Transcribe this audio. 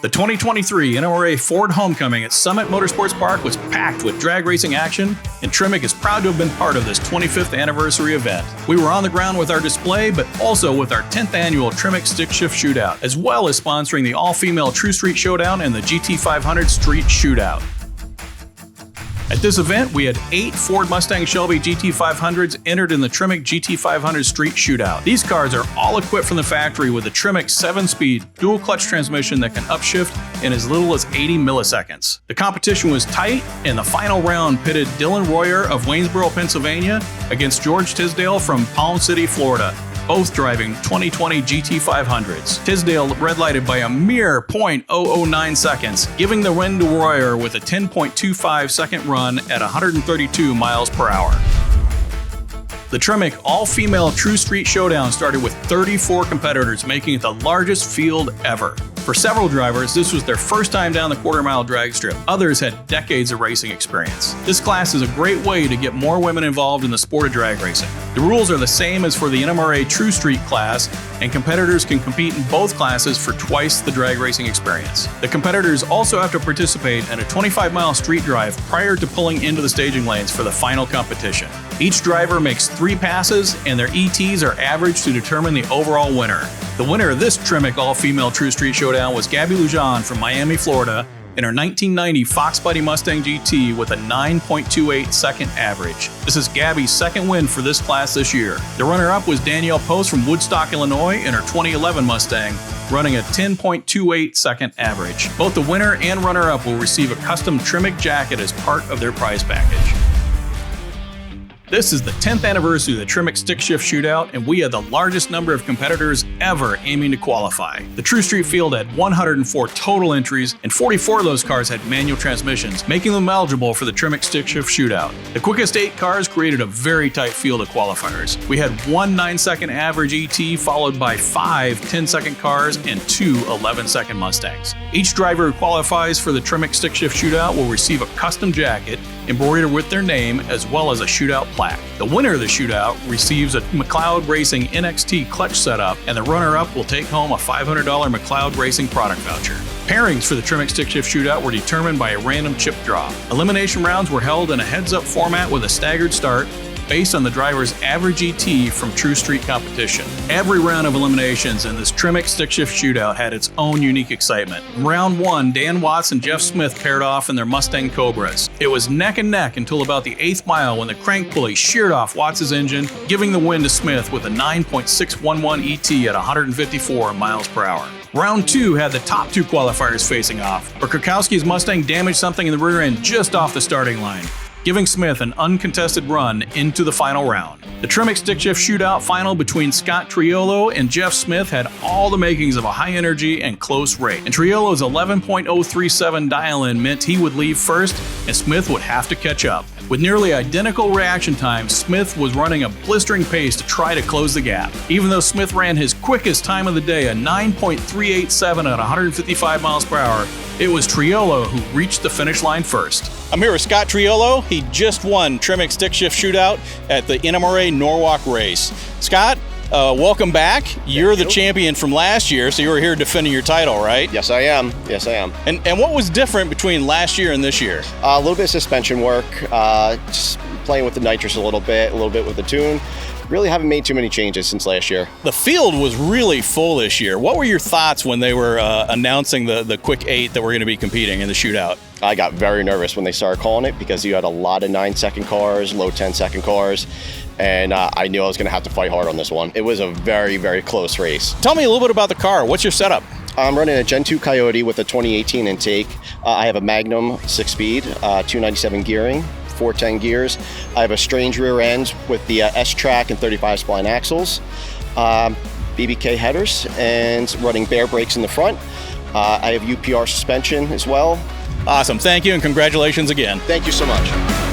The 2023 NMRA Ford Homecoming at Summit Motorsports Park was packed with drag racing action, and TREMEC is proud to have been part of this 25th anniversary event. We were on the ground with our display, but also with our 10th annual TREMEC Stick Shift Shootout, as well as sponsoring the all-female True Street Showdown and the GT500 Street Shootout. At this event, we had 8 Ford Mustang Shelby GT500s entered in the TREMEC GT500 Street Shootout. These cars are all equipped from the factory with the TREMEC 7-speed dual-clutch transmission that can upshift in as little as 80 milliseconds. The competition was tight, and the final round pitted Dylan Royer of Waynesboro, Pennsylvania against George Tisdale from Palm City, Florida, both driving 2020 GT500s. Tisdale red-lighted by a mere 0.009 seconds, giving the win to Royer with a 10.25-second run at 132 miles per hour. The TREMEC all-female True Street Showdown started with 34 competitors, making it the largest field ever. For several drivers, this was their first time down the quarter-mile drag strip. Others had decades of racing experience. This class is a great way to get more women involved in the sport of drag racing. The rules are the same as for the NMRA True Street class, and competitors can compete in both classes for twice the drag racing experience. The competitors also have to participate in a 25-mile street drive prior to pulling into the staging lanes for the final competition. Each driver makes 3 passes, and their ETs are averaged to determine the overall winner. The winner of this TREMEC all-female True Street Showdown was Gabby Lujan from Miami, Florida, in her 1990 Fox Buddy Mustang GT with a 9.28-second average. This is Gabby's second win for this class this year. The runner-up was Danielle Post from Woodstock, Illinois, in her 2011 Mustang, running a 10.28-second average. Both the winner and runner-up will receive a custom TREMEC jacket as part of their prize package. This is the 10th anniversary of the TREMEC Stick Shift Shootout, and we had the largest number of competitors ever aiming to qualify. The True Street field had 104 total entries, and 44 of those cars had manual transmissions, making them eligible for the TREMEC Stick Shift Shootout. The quickest 8 cars created a very tight field of qualifiers. We had 1 9-second average ET, followed by 5 10-second cars and 2 11-second Mustangs. Each driver who qualifies for the TREMEC Stick Shift Shootout will receive a custom jacket embroidered with their name, as well as a shootout plaque. The winner of the shootout receives a McLeod Racing NXT clutch setup, and the runner-up will take home a $500 McLeod Racing product voucher. Pairings for the TREMEC Stick Shift Shootout were determined by a random chip draw. Elimination rounds were held in a heads-up format with a staggered start, based on the driver's average ET from True Street competition. Every round of eliminations in this TREMEC Stick Shift Shootout had its own unique excitement. In round 1, Dan Watts and Jeff Smith paired off in their Mustang Cobras. It was neck and neck until about the 8th mile when the crank pulley sheared off Watts' engine, giving the win to Smith with a 9.611 ET at 154 miles per hour. Round 2 had the top 2 qualifiers facing off, but Krakowski's Mustang damaged something in the rear end just off the starting line, giving Smith an uncontested run into the final round. The TREMEC Stick Shift Shootout final between Scott Triolo and Jeff Smith had all the makings of a high-energy and close race. And Triolo's 11.037 dial-in meant he would leave first, and Smith would have to catch up. With nearly identical reaction times, Smith was running a blistering pace to try to close the gap. Even though Smith ran his quickest time of the day, a 9.387 at 155 miles per hour, it was Triolo who reached the finish line first. I'm here with Scott Triolo. He just won TREMEC Stick Shift Shootout at the NMRA Norwalk race. Scott, welcome back. You're the champion from last year, so you were here defending your title, right? Yes, I am. Yes, I am. And what was different between last year and this year? A little bit of suspension work, just playing with the nitrous a little bit with the tune. Really haven't made too many changes since last year. The field was really full this year. What were your thoughts when they were announcing the quick 8 that were going to be competing in the shootout? I got very nervous when they started calling it because you had a lot of 9-second cars, low 10-second cars, and I knew I was going to have to fight hard on this one. It was a very, very close race. Tell me a little bit about the car. What's your setup? I'm running a Gen 2 Coyote with a 2018 intake. I have a Magnum 6-speed, 297 gearing, 410 gears. I have a strange rear end with the S-Track and 35 spline axles, BBK headers, and running bare brakes in the front. I have UPR suspension as well. Awesome. Thank you, and congratulations again. Thank you so much.